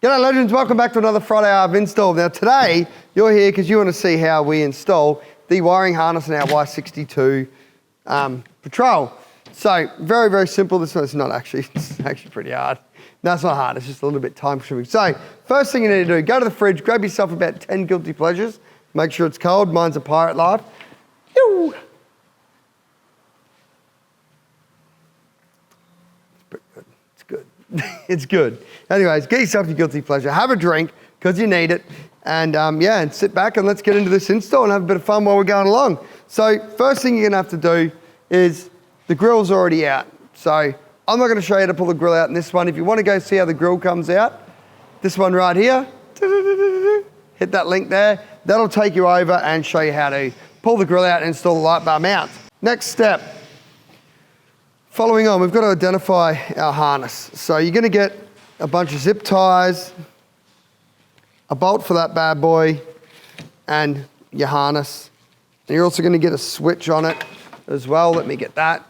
G'day legends, welcome back to another Friday I've installed. Now today, you're here because you want to see how we install the wiring harness in our Y62 Patrol. So, very, very simple. This one's not actually, it's actually pretty hard. No, it's not hard, it's just a little bit time consuming. So, first thing you need to do, go to the fridge, grab yourself about 10 guilty pleasures, make sure it's cold, mine's a Pirate Life. Yoo! It's good. It's good. Anyways, get yourself your guilty pleasure, have a drink, because you need it, and yeah, and sit back and let's get into this install and have a bit of fun while we're going along. So, first thing you're gonna have to do is, the grill's already out. So, I'm not gonna show you how to pull the grill out in this one. If you wanna go see how the grill comes out, this one right here, hit that link there. That'll take you over and show you how to pull the grill out and install the light bar mount. Next step. Following on, we've got to identify our harness. So you're gonna get a bunch of zip ties, a bolt for that bad boy, and your harness. And you're also gonna get a switch on it as well. Let me get that.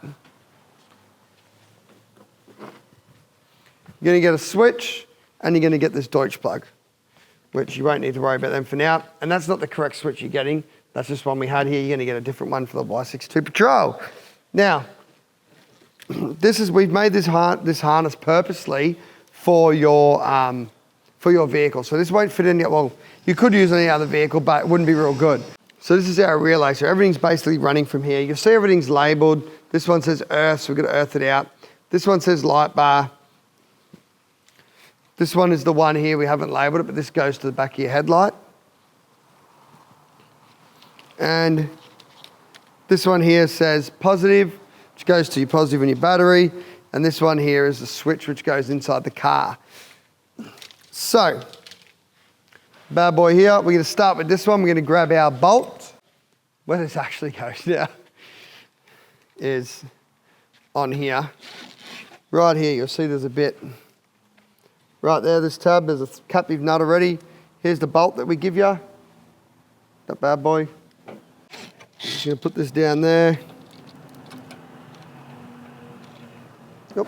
You're gonna get a switch, and you're gonna get this Deutsch plug, which you won't need to worry about them for now. And that's not the correct switch you're getting. That's just one we had here. You're gonna get a different one for the Y62 Patrol. Now, we've made this harness purposely for your vehicle. So this won't fit in yet. Well, you could use any other vehicle, but it wouldn't be real good. So this is our relay. So everything's basically running from here. You'll see everything's labeled. This one says earth, so we've got to earth it out. This one says light bar. This one is the one here, we haven't labeled it, but this goes to the back of your headlight. And this one here says positive, which goes to your positive in your battery, and this one here is the switch which goes inside the car. So, bad boy here, we're going to start with this one. We're going to grab our bolt. Where this actually goes now is on here. Right here, you'll see there's a bit right there, this tab, there's a captive nut already. Here's the bolt that we give you, that bad boy. Just going to put this down there. Yep.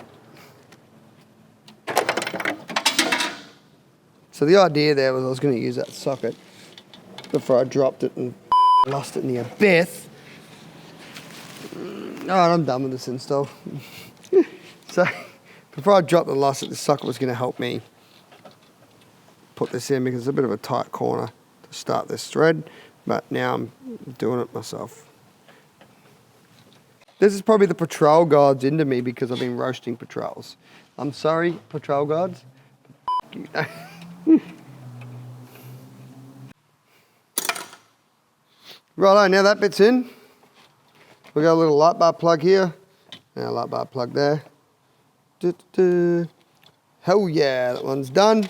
So the idea there was I was going to use that socket before I dropped it and lost it in the abyss. All right, I'm done with this install. So before I dropped and lost it, this socket was going to help me put this in because it's a bit of a tight corner to start this thread, but now I'm doing it myself. This is probably the patrol gods into me because I've been roasting patrols. I'm sorry, patrol gods. Righto, now that bit's in. We've got a little light bar plug here, and a light bar plug there. Hell yeah, that one's done.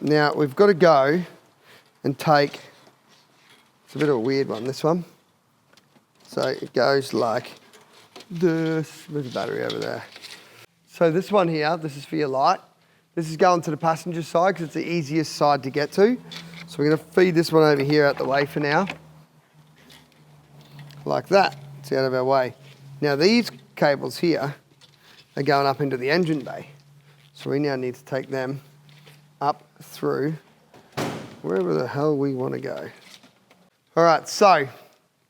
Now we've got to go and take, it's a bit of a weird one, this one. So it goes like this, there's a battery over there. So this one here, this is for your light. This is going to the passenger side because it's the easiest side to get to. So we're going to feed this one over here out the way for now. Like that, it's out of our way. Now these cables here are going up into the engine bay. So we now need to take them up through wherever the hell we want to go. All right, so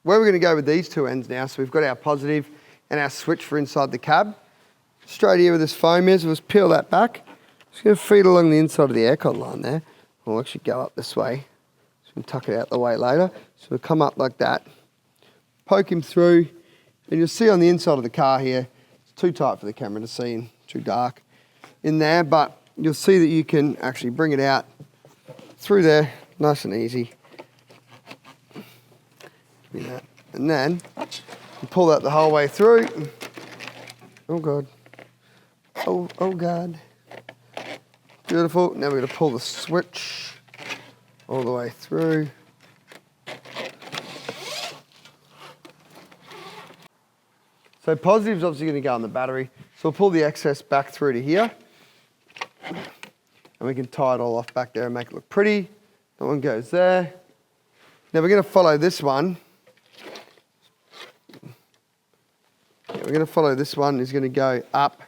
where we're going to go with these two ends now, so we've got our positive and our switch for inside the cab. Straight here where this foam is, we'll just peel that back. Just going to feed along the inside of the aircon line there. We'll actually go up this way. So we'll tuck it out the way later. So we'll come up like that, poke him through, and you'll see on the inside of the car here, it's too tight for the camera to see and too dark in there, but you'll see that you can actually bring it out through there, nice and easy. And then you pull that the whole way through. Oh God. Oh God. Beautiful. Now we're going to pull the switch all the way through. So positive's obviously going to go on the battery. So we'll pull the excess back through to here. And we can tie it all off back there and make it look pretty. That one goes there. Now we're going to follow this one. We're going to follow this one. It's going to go up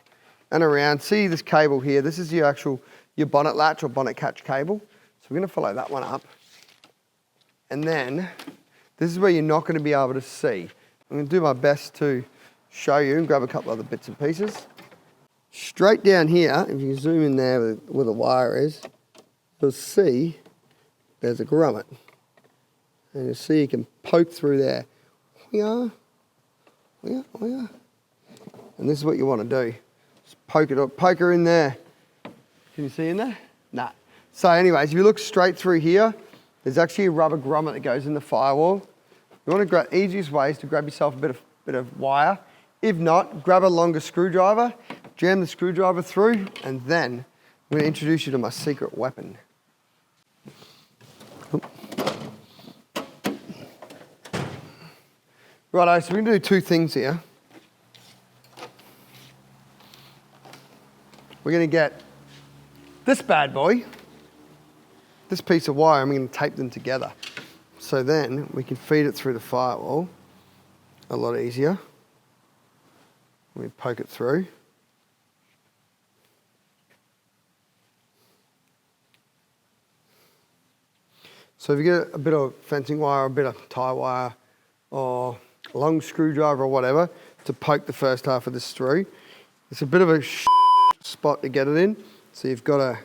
and around. See this cable here? This is your actual your bonnet latch or bonnet catch cable. So we're going to follow that one up. And then this is where you're not going to be able to see. I'm going to do my best to show you and grab a couple other bits and pieces. Straight down here, if you zoom in there where the wire is, you'll see there's a grommet. And you'll see you can poke through there. And this is what you want to do. Just poke it up, poke her in there. Can you see in there? Nah. So anyways, if you look straight through here, there's actually a rubber grommet that goes in the firewall. You want to grab, easiest way is to grab yourself a bit of wire. If not, grab a longer screwdriver, jam the screwdriver through, and then I'm going to introduce you to my secret weapon. Righto, so we're going to do two things here. We're going to get this bad boy, this piece of wire, and we're going to tape them together. So then we can feed it through the firewall a lot easier. We poke it through. So if you get a bit of fencing wire, a bit of tie wire, or a long screwdriver or whatever to poke the first half of this through, it's a bit of a spot to get it in. So you've got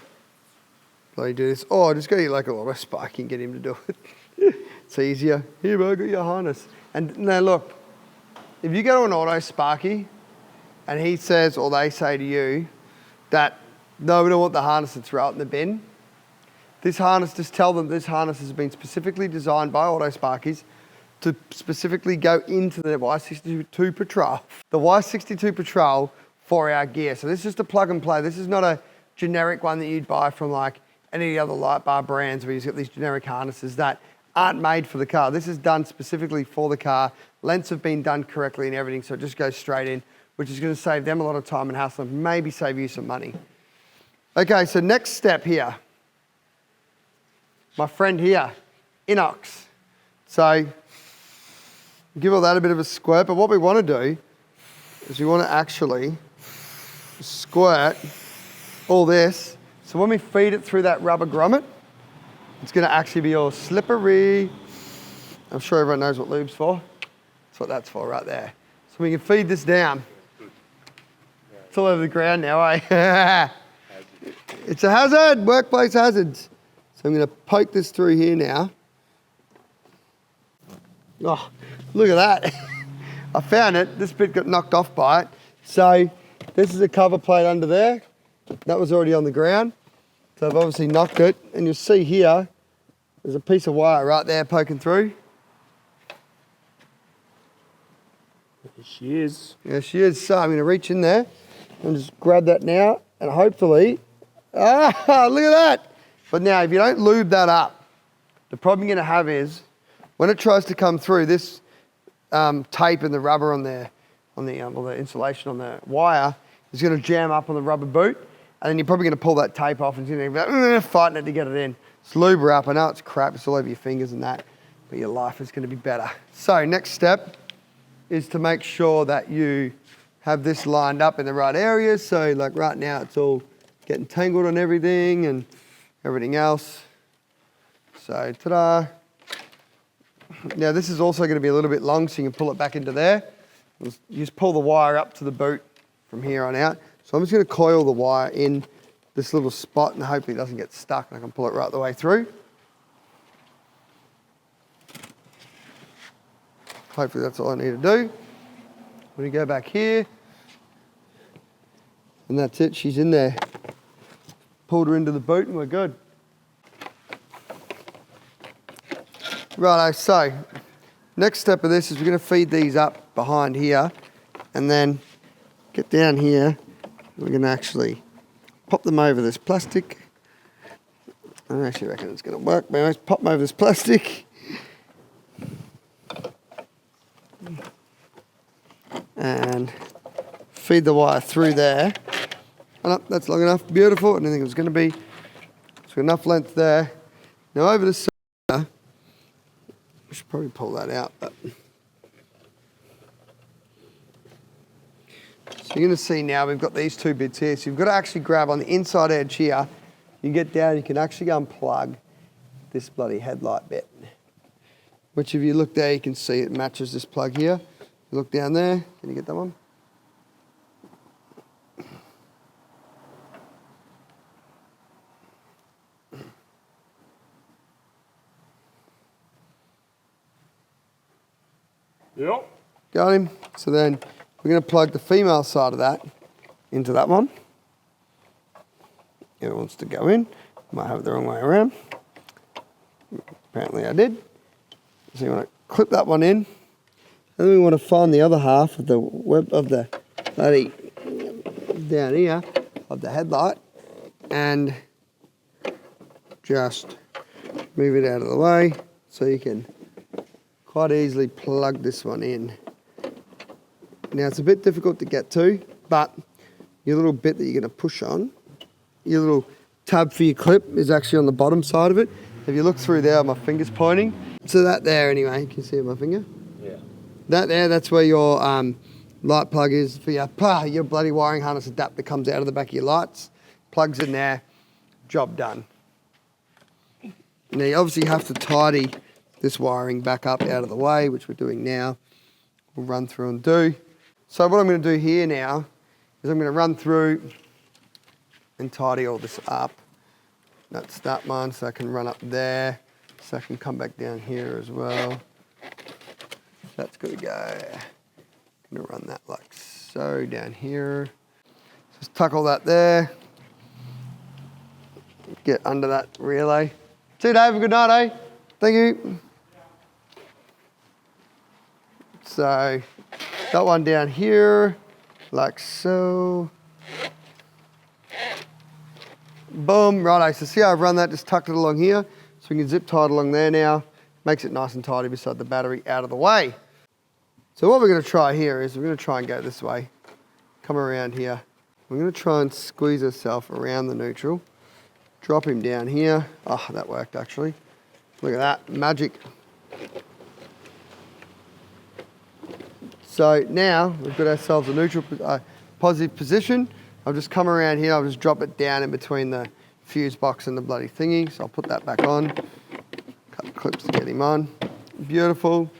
to do this. Oh, just go to like a auto sparky and get him to do it. It's easier. Here, bro, got your harness. And now look, if you go to an auto sparky and he says, or they say to you that, no, we don't want the harness to throw it in the bin. This harness, just tell them this harness has been specifically designed by auto sparkies to specifically go into the Y62 Patrol. The Y62 Patrol 4-hour gear. So this is just a plug and play. This is not a generic one that you'd buy from like any other LIGHTBAR brands where you've got these generic harnesses that aren't made for the car. This is done specifically for the car. Lengths have been done correctly and everything, so it just goes straight in, which is going to save them a lot of time and hassle and maybe save you some money. Okay, so next step here. My friend here, inox. So give all that a bit of a squirt, but what we want to do is we want to actually squirt all this. So when we feed it through that rubber grommet, it's going to actually be all slippery. I'm sure everyone knows what lube's for. That's what that's for right there. So we can feed this down. It's all over the ground now, eh? It's a hazard, workplace hazards. So I'm going to poke this through here now. Oh, look at that. I found it. This bit got knocked off by it. So this is a cover plate under there. That was already on the ground. So I've obviously knocked it. And you'll see here, there's a piece of wire right there poking through. There she is. Yeah, she is. So I'm going to reach in there and just grab that now. And hopefully, look at that. But now, if you don't lube that up, the problem you're going to have is when it tries to come through, this tape and the rubber on there, or the insulation on the wire, is going to jam up on the rubber boot. And then you're probably going to pull that tape off and you're going to be fighting it to get it in. Just lube her up. I know it's crap, it's all over your fingers and that, but your life is going to be better. So next step is to make sure that you have this lined up in the right areas. So like right now, it's all getting tangled on everything and everything else. So ta-da. Now this is also going to be a little bit long, so you can pull it back into there. You just pull the wire up to the boot from here on out. So I'm just going to coil the wire in this little spot and hopefully it doesn't get stuck and I can pull it right the way through. Hopefully that's all I need to do. We go back here and that's it, she's in there. Pulled her into the boot and we're good. Righto, so next step of this is we're going to feed these up behind here and then get down here. We're going to actually pop them over this plastic. I actually reckon it's going to work. But anyways, pop them over this plastic. And feed the wire through there. Oh, that's long enough. Beautiful. I didn't think it was going to be. So enough length there. Now over the center. I should probably pull that out. But so you're going to see now we've got these two bits here. So you've got to actually grab on the inside edge here you get down, you can actually unplug this bloody headlight bit. Which if you look there, you can see it matches this plug here. You look down there, can you get that one? Yep. Got him. So then we're going to plug the female side of that into that one. It wants to go in. Might have it the wrong way around. Apparently I did. So you want to clip that one in. And then we want to find the other half of the web of the bloody down here of the headlight and just move it out of the way so you can quite easily plug this one in. Now it's a bit difficult to get to, but your little bit that you're going to push on, your little tab for your clip is actually on the bottom side of it. If you look through there, my finger's pointing. So that there anyway, you can see my finger? Yeah. That there, that's where your light plug is for your bloody wiring harness adapter comes out of the back of your lights, plugs in there, job done. Now you obviously have to tidy this wiring back up out of the way, which we're doing now. We'll run through and do. So what I'm going to do here now is I'm going to run through and tidy all this up. That's that one, so I can run up there, so I can come back down here as well. That's going to go. I'm going to run that like so down here. Just tuck all that there. Get under that relay. See you, Dave. Good night, eh? Thank you. So, got one down here, like so. Boom, righto. So see how I've run that, just tucked it along here. So we can zip tie it along there now. Makes it nice and tidy beside the battery out of the way. So what we're going to try here is we're going to try and go this way. Come around here. We're going to try and squeeze ourselves around the neutral. Drop him down here. Oh, that worked actually. Look at that, magic. So now we've got ourselves a neutral, positive position. I'll just come around here, I'll just drop it down in between the fuse box and the bloody thingy. So I'll put that back on. Cut the clips to get him on. Beautiful.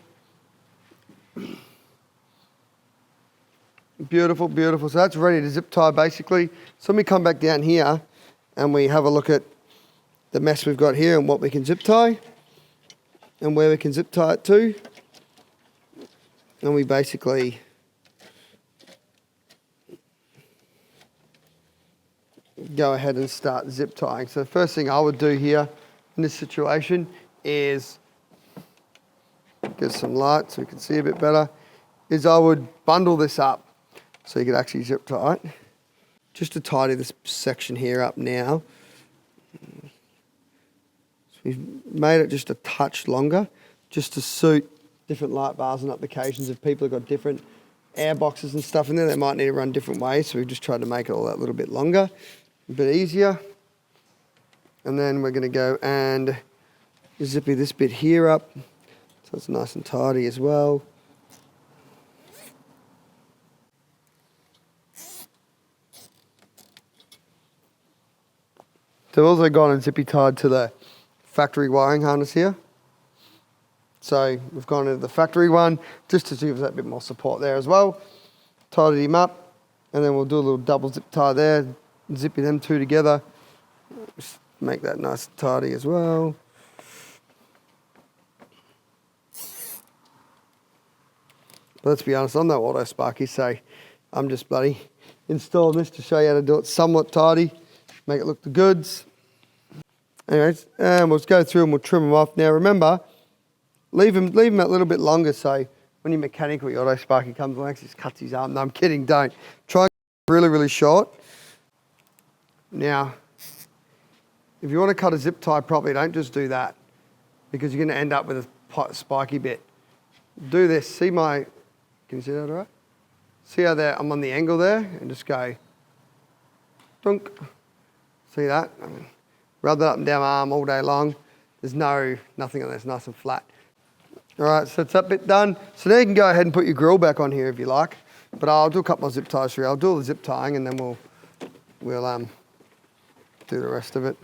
Beautiful, beautiful. So that's ready to zip tie basically. So let me come back down here and we have a look at the mess we've got here and what we can zip tie and where we can zip tie it to. And we basically go ahead and start zip tying. So the first thing I would do here in this situation is get some light so we can see a bit better, is I would bundle this up so you could actually zip tie it. Just to tidy this section here up now. So we've made it just a touch longer just to suit different light bars and applications. If people have got different air boxes and stuff in there, they might need to run different ways. So we've just tried to make it all that little bit longer, a bit easier. And then we're going to go and zippy this bit here up so it's nice and tidy as well. So I've also gone and zippy tied to the factory wiring harness here. So we've gone into the factory one just to give us that bit more support there as well. Tidied him up and then we'll do a little double zip tie there, zipping them two together. Just make that nice and tidy as well. But let's be honest, I'm no auto sparky, so I'm just bloody installing this to show you how to do it somewhat tidy, make it look the goods. Anyways, and we'll just go through and we'll trim them off. Now remember, leave them that little bit longer so when your mechanical, your auto sparky comes along, just cuts his arm. No, I'm kidding, don't. Try and get really, really short. Now, if you want to cut a zip tie properly, don't just do that because you're going to end up with a spiky bit. Do this. See my, can you see that all right? See how there, I'm on the angle there and just go, dunk. See that? I mean, rub that up and down my arm all day long. There's nothing on there, it's nice and flat. All right, so it's that bit done. So now you can go ahead and put your grill back on here if you like, but I'll do a couple of zip ties for you. I'll do all the zip tying and then we'll do the rest of it.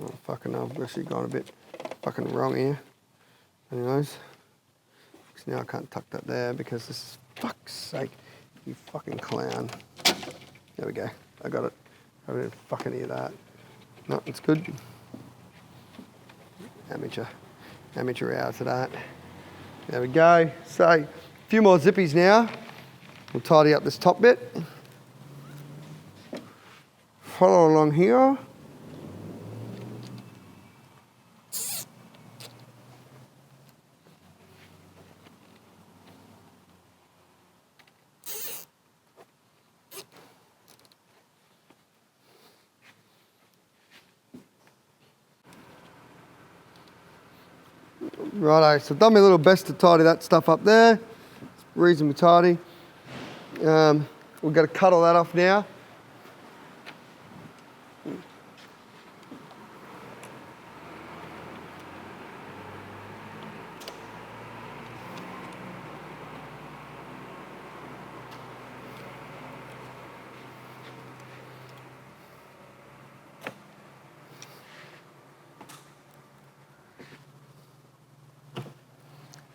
Oh, fucking hell, I've actually gone a bit fucking wrong here. Anyways, now I can't tuck that there because this is, fuck's sake, you fucking clown. There we go, I got it. I didn't fucking hear that. No, it's good. Amateur hour to that. There we go. So, a few more zippies now. We'll tidy up this top bit. Follow along here. Righto, so I've done my little best to tidy that stuff up there. It's reasonably tidy. We've got to cut all that off now.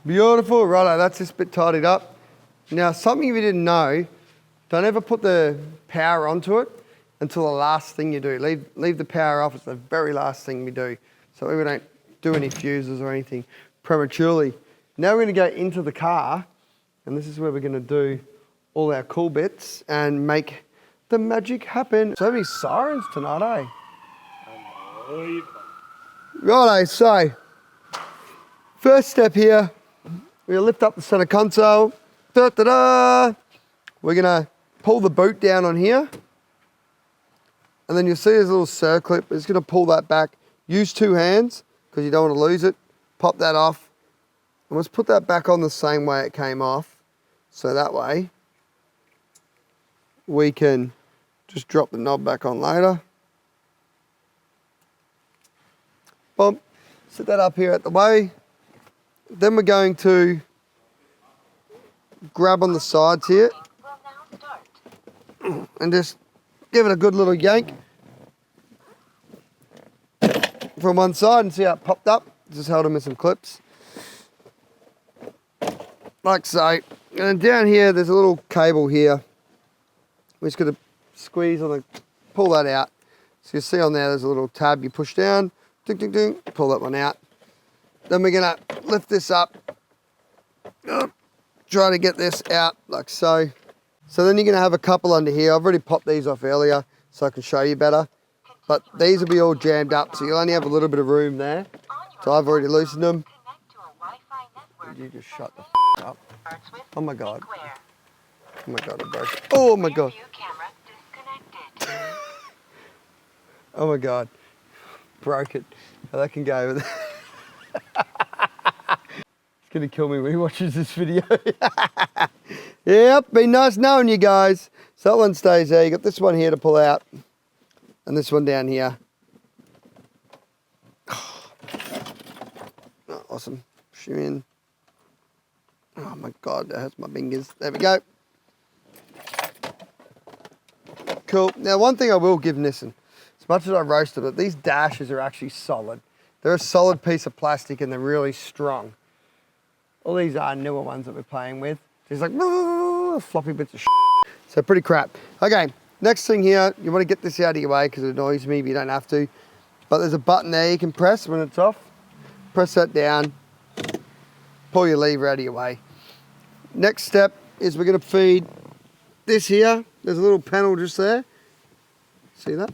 Beautiful, righto, that's this bit tidied up. Now, something if you didn't know, don't ever put the power onto it until the last thing you do. Leave the power off, it's the very last thing we do. So we don't do any fuses or anything prematurely. Now we're gonna go into the car, and this is where we're gonna do all our cool bits and make the magic happen. So many sirens tonight, eh? Righto, so, first step here, we're gonna lift up the center console. Da-da-da! We're gonna pull the boot down on here. And then you'll see there's a little circlip. It's gonna pull that back. Use two hands, because you don't wanna lose it. Pop that off. And let's put that back on the same way it came off. So that way, we can just drop the knob back on later. Boom. Set that up here at the way. Then we're going to grab on the sides here and just give it a good little yank from one side and see how it popped up. Just held them with some clips. Like so. And then down here, there's a little cable here. We're just going to squeeze on the, pull that out. So you see on there, there's a little tab you push down. Ding, ding, ding. Pull that one out. Then we're gonna lift this up, try to get this out like so. So then you're gonna have a couple under here. I've already popped these off earlier so I can show you better. But these will be all jammed up, so you'll only have a little bit of room there. So I've already loosened them. You just shut the f up. Oh my God. Oh my God, I broke it. Oh my God. Oh my God. Broke it. Oh, that can go over there. It's gonna kill me when he watches this video. Yep, been nice knowing you guys. So that one stays there. You got this one here to pull out, and this one down here. Oh, awesome. Shoe in. Oh my God, that hurts my fingers. There we go. Cool. Now, one thing I will give Nissan, as much as I roasted it, these dashes are actually solid. They're a solid piece of plastic and they're really strong. All these are newer ones that we're playing with. There's like floppy bits of shit. So pretty crap. Okay, next thing here, you want to get this out of your way because it annoys me, but you don't have to. But there's a button there you can press when it's off. Press that down, pull your lever out of your way. Next step is we're going to feed this here. There's a little panel just there. See that?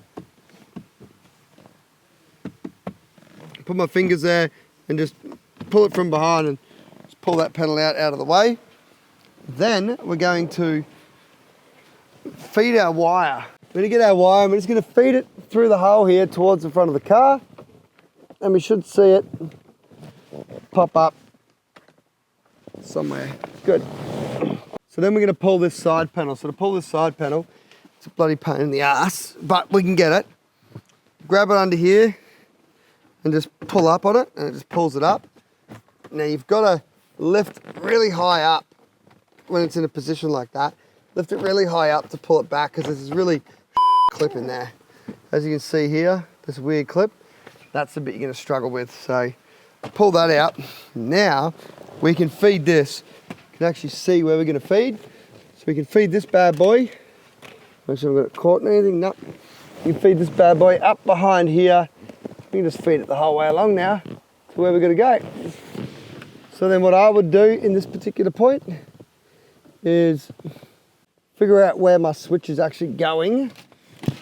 Put my fingers there and just pull it from behind and just pull that panel out of the way. Then we're going to feed our wire. We're going to get our wire and we're just going to feed it through the hole here towards the front of the car. And we should see it pop up somewhere. Good. So then we're going to pull this side panel. So to pull this side panel, it's a bloody pain in the ass, but we can get it. Grab it under here and just pull up on it, and it just pulls it up. Now you've got to lift really high up when it's in a position like that. Lift it really high up to pull it back because this is really clip in there. As you can see here, this weird clip, that's the bit you're going to struggle with. So pull that out. Now we can feed this. You can actually see where we're going to feed. So we can feed this bad boy. Make sure I've got it caught in anything. Nope. You can feed this bad boy up behind here. We can just feed it the whole way along now to where we're going to go. So then what I would do in this particular point is figure out where my switch is actually going,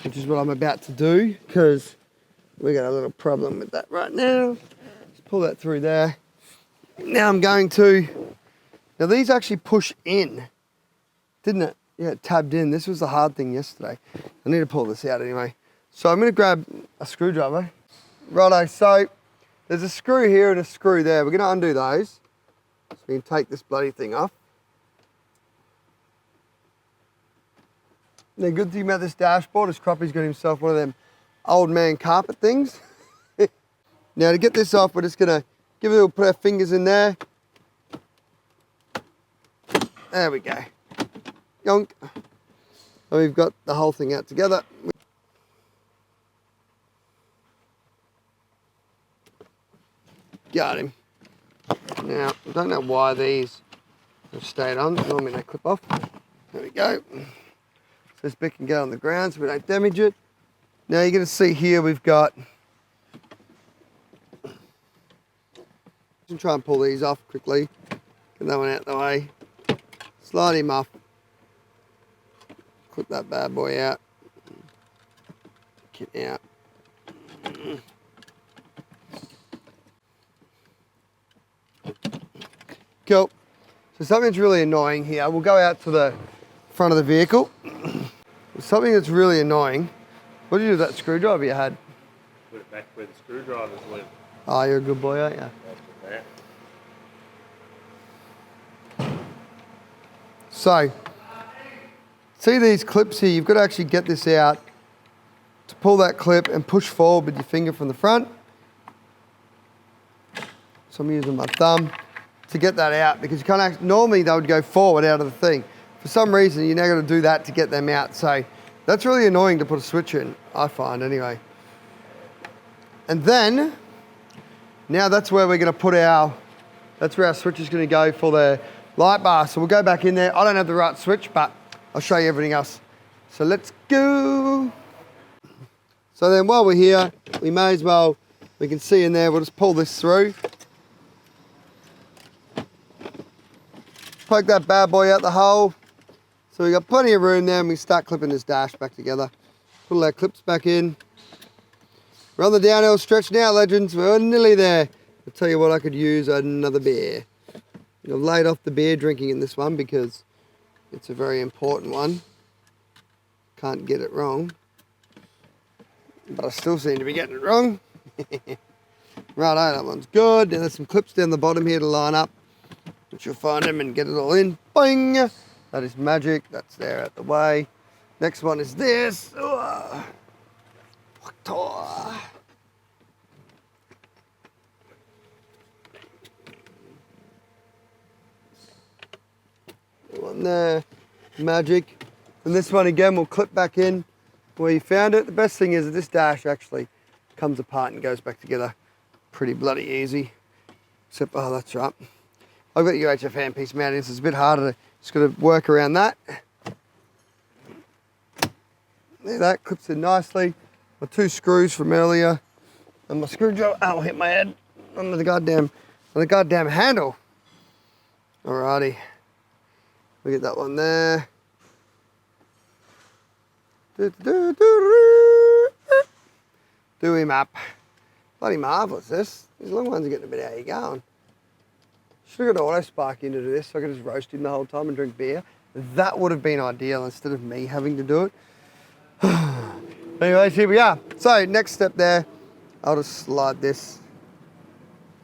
which is what I'm about to do, because we got a little problem with that right now. Just pull that through there. Now I'm going to, now these actually push in, didn't it? Yeah, it tabbed in. This was the hard thing yesterday. I need to pull this out anyway. So I'm going to grab a screwdriver. Righto, so there's a screw here and a screw there. We're going to undo those. So we can take this bloody thing off. The good thing about this dashboard is Croppy's got himself one of them old man carpet things. Now to get this off, we're just going to give it a little, put our fingers in there. There we go. Yonk. And we've got the whole thing out together. Got him. Now, I don't know why these have stayed on. Normally they clip off. There we go. So this bit can go on the ground so we don't damage it. Now you're going to see here we've got... Try and pull these off quickly. Get that one out the way. Slide him off. Clip that bad boy out. Get out. Cool. So something's really annoying here. We'll go out to the front of the vehicle. Something that's really annoying. What did you do with that screwdriver you had? Put it back where the screwdrivers live. Oh, you're a good boy, aren't you? So, see these clips here? You've got to actually get this out to pull that clip and push forward with your finger from the front. So I'm using my thumb to get that out, because you can't actually, normally they would go forward out of the thing. For some reason, you're now going to do that to get them out. So that's really annoying to put a switch in, I find anyway. And then, now that's where we're going to put that's where our switch is going to go for the light bar. So we'll go back in there. I don't have the right switch, but I'll show you everything else. So let's go. So then while we're here, we may as well, we can see in there, we'll just pull this through. Poke that bad boy out the hole. So we've got plenty of room there, and we start clipping this dash back together. Put all our clips back in. We're on the downhill stretch now, legends. We're nearly there. I'll tell you what, I could use another beer. I've laid off the beer drinking in this one because it's a very important one. Can't get it wrong. But I still seem to be getting it wrong. Righto, that one's good. Now there's some clips down the bottom here to line up, which you'll find them and get it all in. Boing! That is magic. That's there out the way. Next one is this. One there. Magic. And this one again will clip back in where you found it. The best thing is that this dash actually comes apart and goes back together pretty bloody easy. Except, oh, that's right. I've got the UHF handpiece mounted, so it's a bit harder to just got to work around that. There, that clips in nicely. My two screws from earlier, and my screwdriver. I'll hit my head on the goddamn handle. Alrighty, we get that one there. Do him up. Bloody marvellous this. These long ones are getting a bit how you going. Should have got auto spark into this so I could just roast him the whole time and drink beer. That would have been ideal instead of me having to do it. Anyways, here we are. So next step there, I'll just slide this.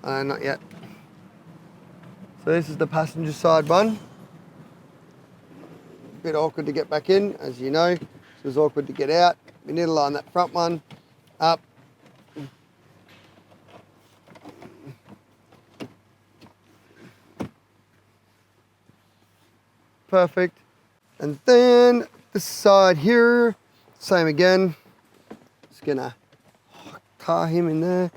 Not yet. So this is the passenger side one. Bit awkward to get back in, as you know. So it's awkward to get out. We need to line that front one up. Perfect. And then this side here, Same again. Just gonna tie him in there.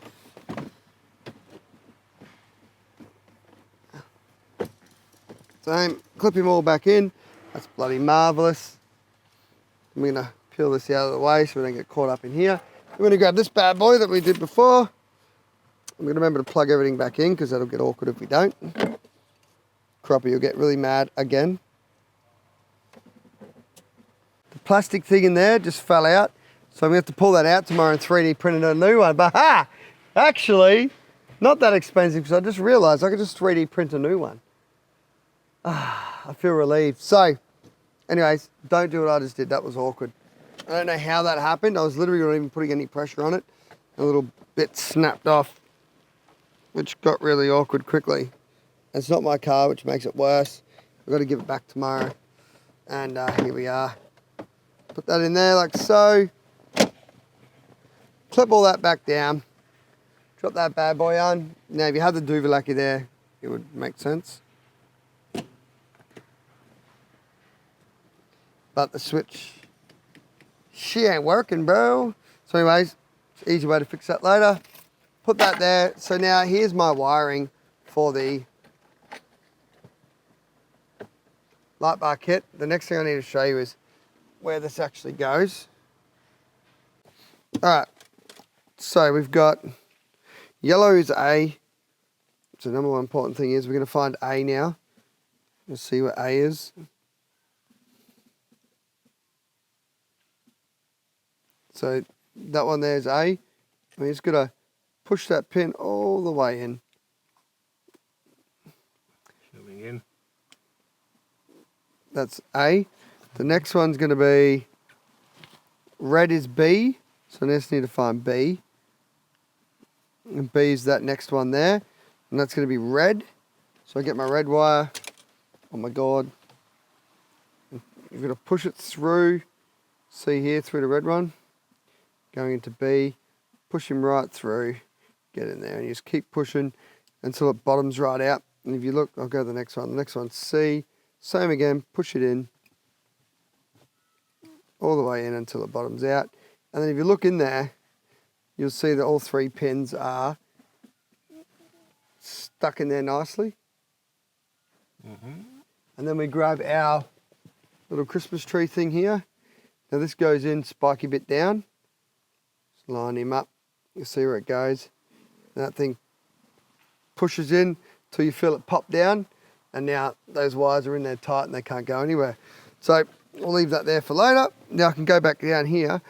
Same, clip him all back in. That's bloody marvellous. I'm gonna peel this out of the way so we don't get caught up in here. We're gonna grab this bad boy that we did before. I'm gonna remember to plug everything back in because that'll get awkward if we don't. Crappie will get really mad again. The plastic thing in there just fell out, so I'm gonna have to pull that out tomorrow and 3D print a new one. But actually, not that expensive because I just realised I could just 3D print a new one. I feel relieved. So, anyways, don't do what I just did. That was awkward. I don't know how that happened. I was literally not even putting any pressure on it. A little bit snapped off, which got really awkward quickly. It's not my car, which makes it worse. I've got to give it back tomorrow. And here we are. Put that in there like so. Clip all that back down. Drop that bad boy on. Now, if you have the Duvalaki there, it would make sense. But the switch, she ain't working, bro. So anyways, it's an easy way to fix that later. Put that there. So now here's my wiring for the light bar kit. The next thing I need to show you is where this actually goes. All right, so we've got yellow is A. So the number one important thing is we're gonna find A now. Let's see what A is. So that one there is A. We're just gonna push that pin all the way in. Shoving in. That's A. The next one's gonna be red is B. So I just need to find B. And B is that next one there. And that's gonna be red. So I get my red wire. Oh my God. You're gonna push it through. See here, through the red one. Going into B, push him right through, get in there, and you just keep pushing until it bottoms right out. And if you look, I'll go to the next one. The next one's C, same again, push it in, all the way in until it bottoms out. And then if you look in there, you'll see that all 3 pins are stuck in there nicely. And then we grab our little Christmas tree thing here. Now this goes in spiky bit down. Line him up, you'll see where it goes. And that thing pushes in till you feel it pop down, and now those wires are in there tight and they can't go anywhere. So we'll leave that there for later. Now I can go back down here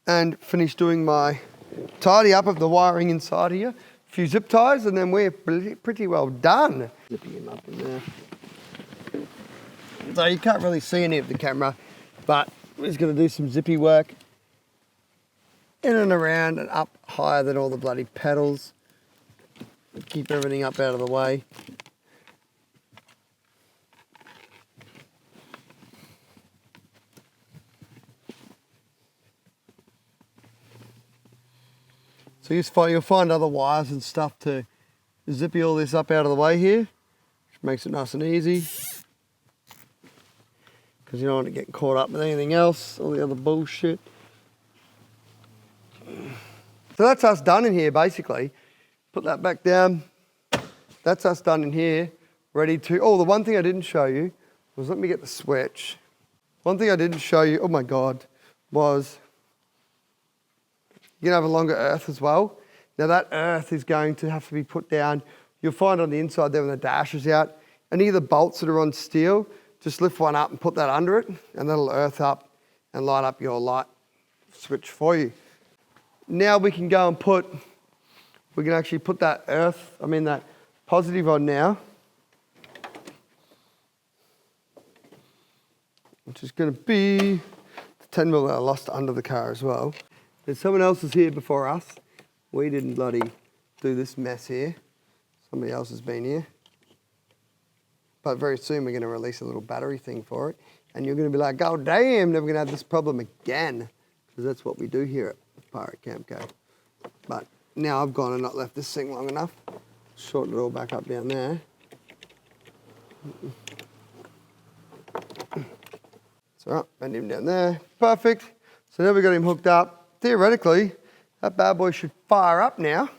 and finish doing my tidy up of the wiring inside here. A few zip ties, and then we're pretty well done. Zipping him up in there. So you can't really see any of the camera, but we're just going to do some zippy work. In and around and up higher than all the bloody pedals. Keep everything up out of the way. So you'll find other wires and stuff to zippy all this up out of the way here, which makes it nice and easy. Because you don't want to get caught up with anything else, all the other bullshit. So that's us done in here basically. Put that back down. That's us done in here, ready to, oh, the one thing I didn't show you was, let me get the switch. One thing I didn't show you, oh my God, was you're gonna have a longer earth as well. Now that earth is going to have to be put down. You'll find on the inside there when the dash is out, any of the bolts that are on steel, just lift one up and put that under it, and that'll earth up and light up your light switch for you. Now we can go and we can actually put that that positive on now, which is going to be the 10mm that I lost under the car as well. There's someone else is here before us. We didn't bloody do this mess here. Somebody else has been here. But very soon we're going to release a little battery thing for it. And you're going to be like, oh damn, never going to have this problem again. Because that's what we do here at Pirate Camp Co. But now I've gone and not left this thing long enough. Shorten it all back up down there. It's all right, bend him down there. Perfect. So now we've got him hooked up. Theoretically, that bad boy should fire up now.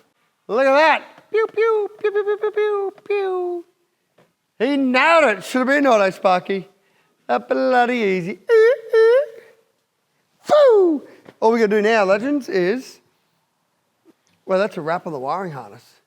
Look at that. Pew, pew, pew, pew, pew, pew, pew, pew. He nailed it. Should have been auto, Sparky. That bloody easy. Foo! All we got to do now, legends, is, well, that's a wrap on the wiring harness.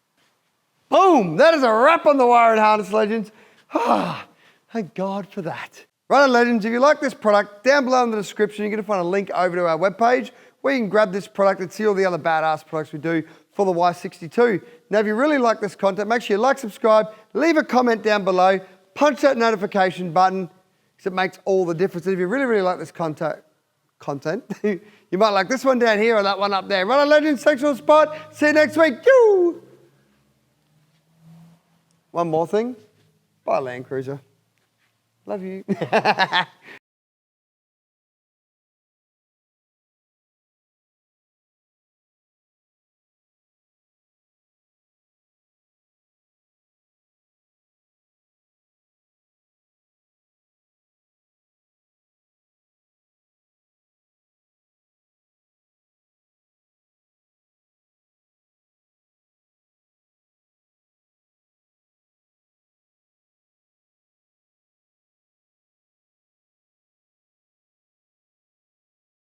Boom! That is a wrap on the wiring harness, legends. Ah, thank God for that. Right, legends, if you like this product, down below in the description, you're going to find a link over to our webpage where you can grab this product and see all the other badass products we do for the Y62. Now, if you really like this content, make sure you like, subscribe, leave a comment down below, punch that notification button because it makes all the difference. And if you really, really like this content, you might like this one down here or that one up there. Right, legends, thanks for the spot. See you next week. Yoo! One more thing. Bye, Land Cruiser. Love you.